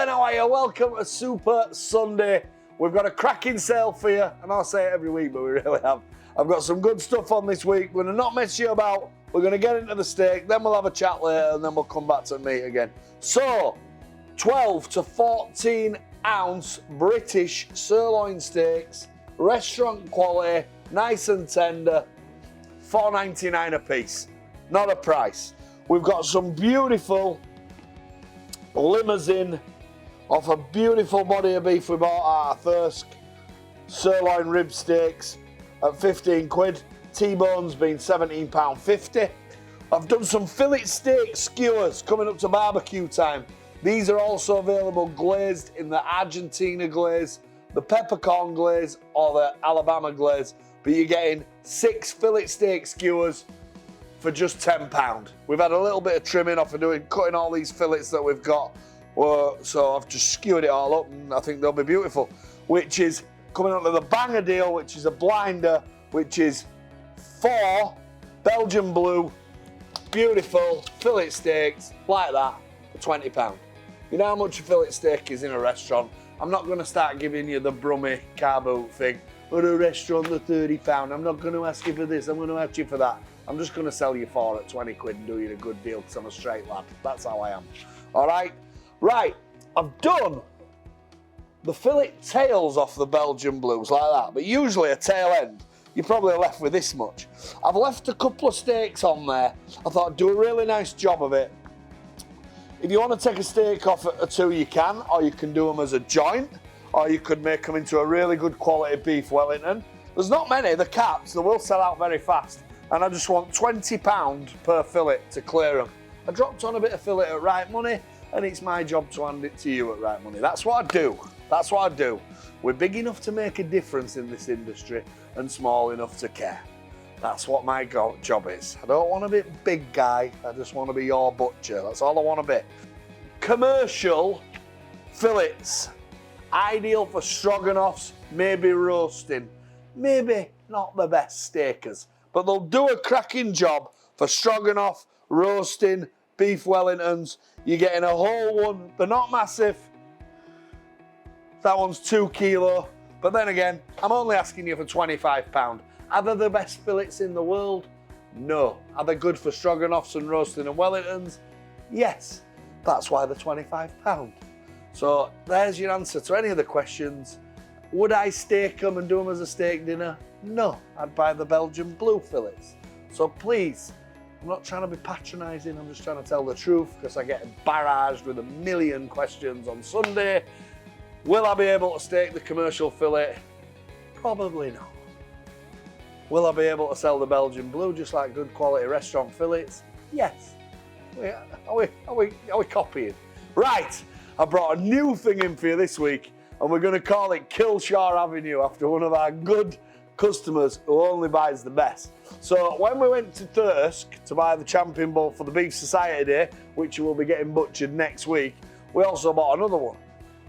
then, how are you? Welcome to Super Sunday. We've got a cracking sale for you, and I'll say it every week, but we really have. I've got some good stuff on this week. We're going to not mess you about. We're going to get into the steak, then we'll have a chat later, and then we'll come back to meat again. So, 12 to 14 ounce British sirloin steaks, restaurant quality, nice and tender, $4.99 a piece. Not a price. We've got some beautiful limousine off a beautiful body of beef we bought at Thirsk. Sirloin rib steaks at 15 quid. T-bones being £17.50. I've done some fillet steak skewers coming up to barbecue time. These are also available glazed in the Argentina glaze, the peppercorn glaze, or the Alabama glaze. But you're getting 6 fillet steak skewers for just £10. We've had a little bit of trimming off of cutting all these fillets that we've got. So I've just skewered it all up, and I think they'll be beautiful. Which is coming up to the banger deal, which is a blinder, which is 4 Belgian blue, beautiful fillet steaks like that for £20. You know how much a fillet steak is in a restaurant? I'm not going to start giving you the Brummy car boot thing. At a restaurant, the £30. I'm not going to ask you for this, I'm going to ask you for that. I'm just going to sell you 4 at 20 quid and do you a good deal because I'm a straight lad. That's how I am. All right? Right, I've done the fillet tails off the Belgian blues like that, but usually a tail end, you're probably left with this much. I've left a couple of steaks on there. I thought I'd do a really nice job of it. If you want to take a steak off a 2, you can, or you can do them as a joint, or you could make them into a really good quality beef Wellington. There's not many, the caps, they will sell out very fast. And I just want £20 per fillet to clear them. I dropped on a bit of fillet at Right Money, and it's my job to hand it to you at Right Money. That's what I do. That's what I do. We're big enough to make a difference in this industry and small enough to care. That's what my job is. I don't want to be a big guy. I just want to be your butcher. That's all I want to be. Commercial fillets. Ideal for stroganoffs, maybe roasting. Maybe not the best steakers, but they'll do a cracking job for stroganoff, roasting, beef Wellingtons. You're getting a whole one. They're not massive. That one's 2 kilo. But then again, I'm only asking you for £25. Are they the best fillets in the world? No. Are they good for stroganoffs and roasting and Wellingtons? Yes. That's why they're £25. So there's your answer to any of the questions. Would I steak them and do them as a steak dinner? No. I'd buy the Belgian blue fillets. So please, I'm not trying to be patronising, I'm just trying to tell the truth because I get barraged with a million questions on Sunday. Will I be able to steak the commercial fillet? Probably not. Will I be able to sell the Belgian blue just like good quality restaurant fillets? Yes. Are we copying? Right, I brought a new thing in for you this week, and we're going to call it Kilshire Avenue after one of our good customers who only buys the best. So when we went to Thirsk to buy the champion bull for the Beef Society Day, which will be getting butchered next week, we also bought another one.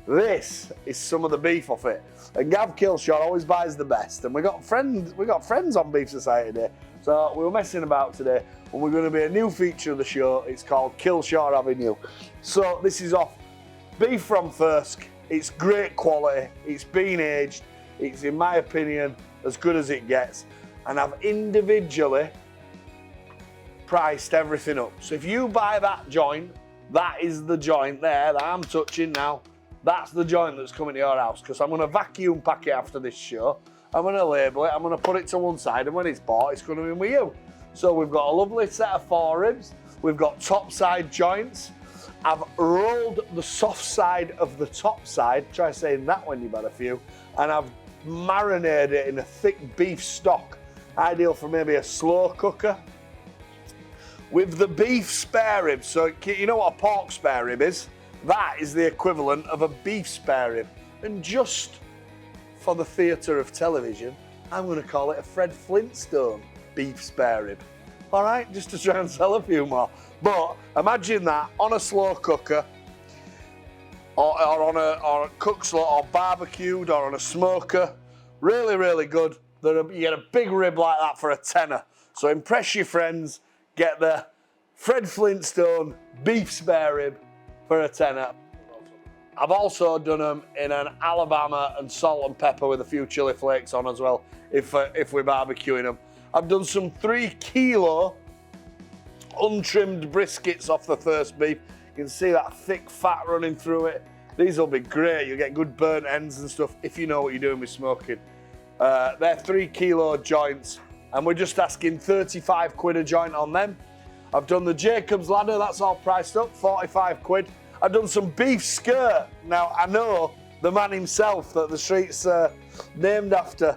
This is some of the beef off it. And Gav Kilshire always buys the best. And we got friends on Beef Society Day. So we were messing about today, and we're going to be a new feature of the show. It's called Kilshire Avenue. So this is off beef from Thirsk. It's great quality. It's been aged. It's, in my opinion, as good as it gets. And I've individually priced everything up. So if you buy that joint, that is the joint there that I'm touching now. That's the joint that's coming to your house, because I'm going to vacuum pack it after this show. I'm going to label it, I'm going to put it to one side, and when it's bought, it's going to be with you. So we've got a lovely set of foreribs. We've got top side joints. I've rolled the soft side of the top side. Try saying that when you've had a few. And I've marinated it in a thick beef stock, ideal for maybe a slow cooker. With the beef spare rib, so you know what a pork spare rib is? That is the equivalent of a beef spare rib. And just for the theatre of television, I'm going to call it a Fred Flintstone beef spare rib. All right, just to try and sell a few more. But imagine that on a slow cooker, or on a cook slot, or barbecued, or on a smoker. Really, really good. You get a big rib like that for a tenner. So impress your friends, get the Fred Flintstone beef spare rib for a tenner. I've also done them in an Alabama and salt and pepper with a few chili flakes on as well, if we're barbecuing them. I've done some 3 kilo untrimmed briskets off the first beef. You can see that thick fat running through it. These will be great. You'll get good burnt ends and stuff if you know what you're doing with smoking. They're 3 kilo joints, and we're just asking 35 quid a joint on them. I've done the Jacob's ladder, that's all priced up, 45 quid. I've done some beef skirt. Now, I know the man himself that the street's named after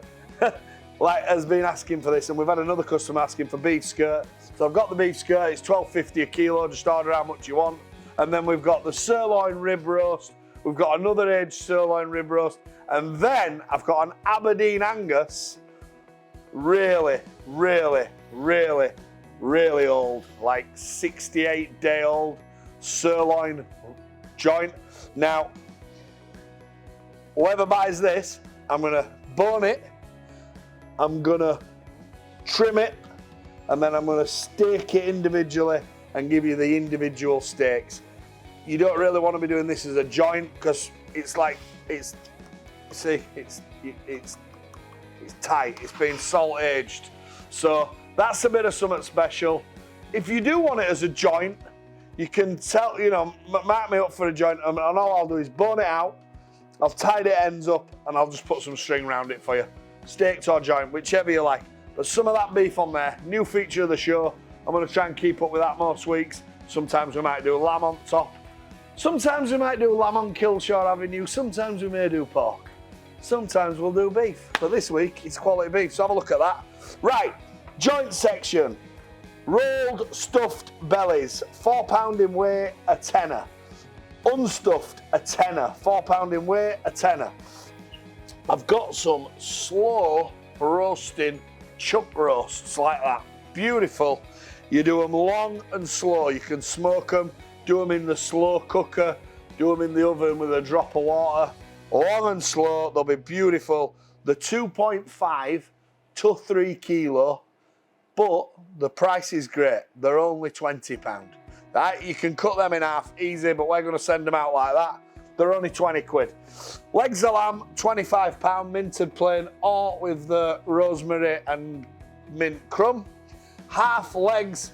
has been asking for this, and we've had another customer asking for beef skirt. So I've got the beef skirt, it's $12.50 a kilo, just order how much you want. And then we've got the sirloin rib roast, we've got another aged sirloin rib roast, and then I've got an Aberdeen Angus, really, really, really, really old, like 68-day-old sirloin joint. Now, whoever buys this, I'm gonna bone it, I'm gonna trim it, and then I'm gonna steak it individually and give you the individual steaks. You don't really want to be doing this as a joint because it's tight, it's been salt aged. So that's a bit of something special. If you do want it as a joint, you can tell, mark me up for a joint, and all I'll do is bone it out, I'll tie the ends up, and I'll just put some string around it for you. Steaked or joint, whichever you like. But some of that beef on there, new feature of the show. I'm gonna try and keep up with that most weeks. Sometimes we might do lamb on top. Sometimes we might do lamb on Kilshore Avenue. Sometimes we may do pork. Sometimes we'll do beef. But this week, it's quality beef, so have a look at that. Right, joint section. Rolled stuffed bellies, £4 in weight, a tenner. Unstuffed, a tenner. £4 in weight, a tenner. I've got some slow roasting chuck roasts like that. Beautiful. You do them long and slow. You can smoke them, do them in the slow cooker, do them in the oven with a drop of water. Long and slow, they'll be beautiful. The 2.5 to 3 kilo, but the price is great. They're only £20. Right? You can cut them in half easy, but we're gonna send them out like that. They're only 20 quid. Legs of lamb, £25, minted plain, or with the rosemary and mint crumb. Half legs,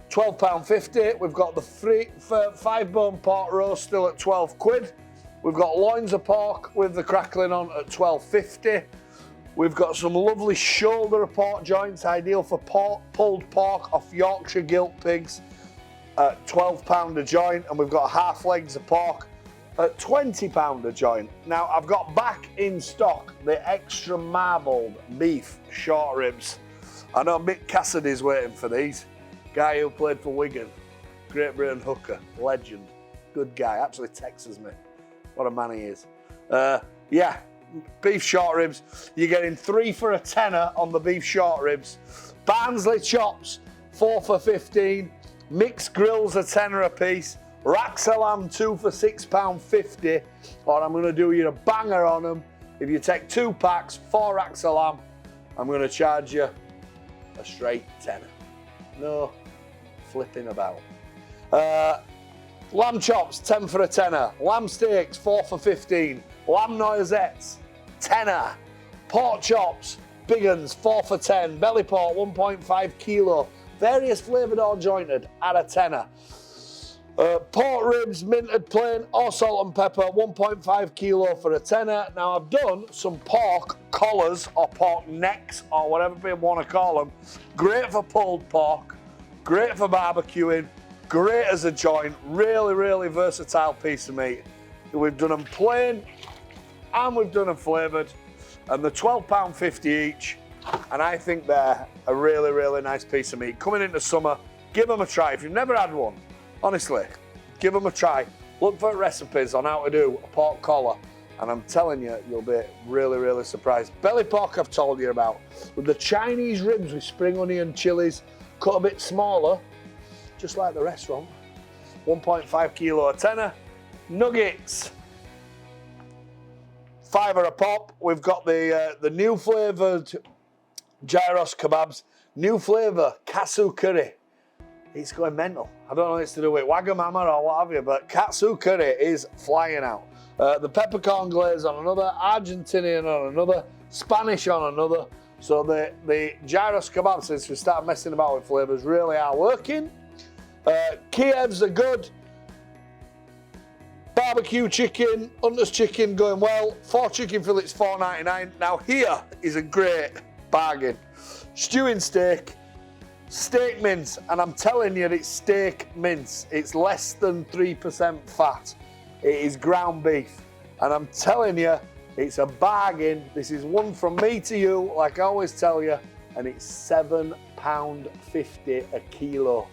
£12.50. We've got the 5-bone pork roast still at 12 quid. We've got loins of pork with the crackling on at £12.50. We've got some lovely shoulder of pork joints, ideal for pulled pork off Yorkshire gilt pigs at £12 a joint. And we've got half legs of pork at £20 a joint. Now, I've got back in stock the extra marbled beef short ribs. I know Mick Cassidy's waiting for these. Guy who played for Wigan, Great Britain hooker, legend, good guy, actually texts me. What a man he is. Yeah, beef short ribs. You're getting 3 for a tenner on the beef short ribs. Barnsley chops, 4 for 15. Mixed grills, a tenner a piece. Racks of lamb, 2 for £6.50. Or I'm gonna do you a banger on them. If you take 2 packs, 4 racks of lamb, I'm gonna charge you a straight tenner. No flipping about. Lamb chops, 10 for a tenner. Lamb steaks, 4 for 15. Lamb noisettes, tenner. Pork chops, big uns, 4 for 10. Belly pork, 1.5 kilo. Various flavoured or jointed, at a tenner. Pork ribs, minted plain or salt and pepper, 1.5 kilo for a tenner. Now I've done some pork collars or pork necks or whatever people want to call them. Great for pulled pork, great for barbecuing, great as a joint, really, really versatile piece of meat. We've done them plain and we've done them flavoured, and they're £12.50 each, and I think they're a really, really nice piece of meat. Coming into summer, give them a try. If you've never had one, honestly, give them a try. Look for recipes on how to do a pork collar, and I'm telling you, you'll be really, really surprised. Belly pork I've told you about, with the Chinese ribs with spring onion chilies, cut a bit smaller, just like the restaurant. 1.5 kilo a tenner. Nuggets, £5 a pop. We've got the new flavoured gyros kebabs, new flavour, katsu curry. It's going mental. I don't know what it's to do with Wagamama or what have you, but katsu curry is flying out. The peppercorn glaze on another, Argentinian on another, Spanish on another. So the gyros kebabs, since we started messing about with flavours, really are working. Kievs are good. Barbecue chicken, Hunter's chicken going well. 4 chicken fillets, $4.99. Now here is a great bargain. Stewing steak, steak mince, and I'm telling you, it's steak mince. It's less than 3% fat. It is ground beef, and I'm telling you, it's a bargain. This is one from me to you, like I always tell you, and it's £7.50 a kilo.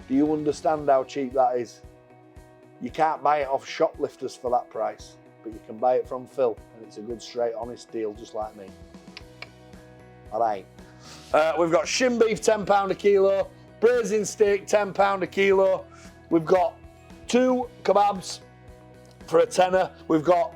Do you understand how cheap that is? You can't buy it off shoplifters for that price, but you can buy it from Phil, and it's a good, straight, honest deal, just like me. All right. We've got shin beef, £10 a kilo, braising steak, £10 a kilo. We've got 2 kebabs for a tenner. We've got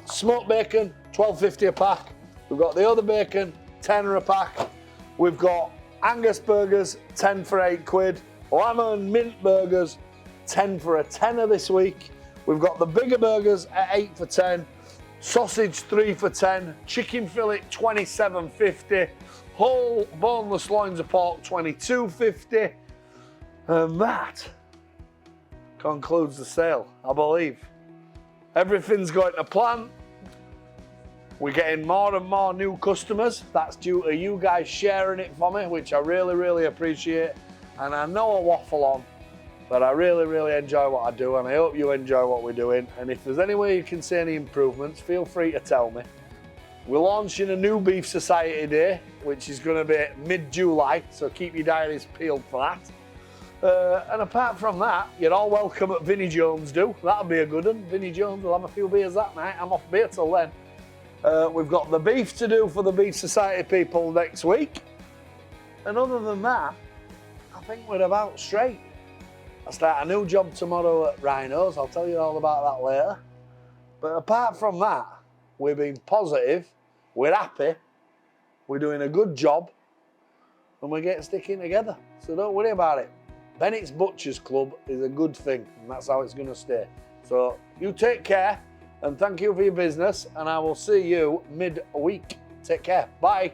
smoked bacon, $12.50 a pack. We've got the other bacon, tenner a pack. We've got Angus burgers, 10 for £8. Lamb and mint burgers, 10 for a tenner this week. We've got the bigger burgers at 8 for 10. Sausage, 3 for 10. Chicken fillet, $27.50. Whole boneless loins of pork, $22.50. And that concludes the sale, I believe. Everything's going to plan. We're getting more and more new customers. That's due to you guys sharing it for me, which I really, really appreciate. And I know I waffle on, but I really, really enjoy what I do, and I hope you enjoy what we're doing. And if there's any way you can see any improvements, feel free to tell me. We're launching a new Beef Society Day, which is going to be mid-July, so keep your diaries peeled for that. And apart from that, you're all welcome at Vinnie Jones do. That'll be a good one. Vinnie Jones will have a few beers that night. I'm off beer till then. We've got the beef to do for the Beef Society people next week. And other than that, I think we're about straight. I start a new job tomorrow at Rhino's. I'll tell you all about that later. But apart from that, we're being positive, we're happy, we're doing a good job, and we're getting sticking together. So don't worry about it. Bennett's Butchers Club is a good thing, and that's how it's going to stay. So you take care, and thank you for your business, and I will see you mid-week. Take care. Bye.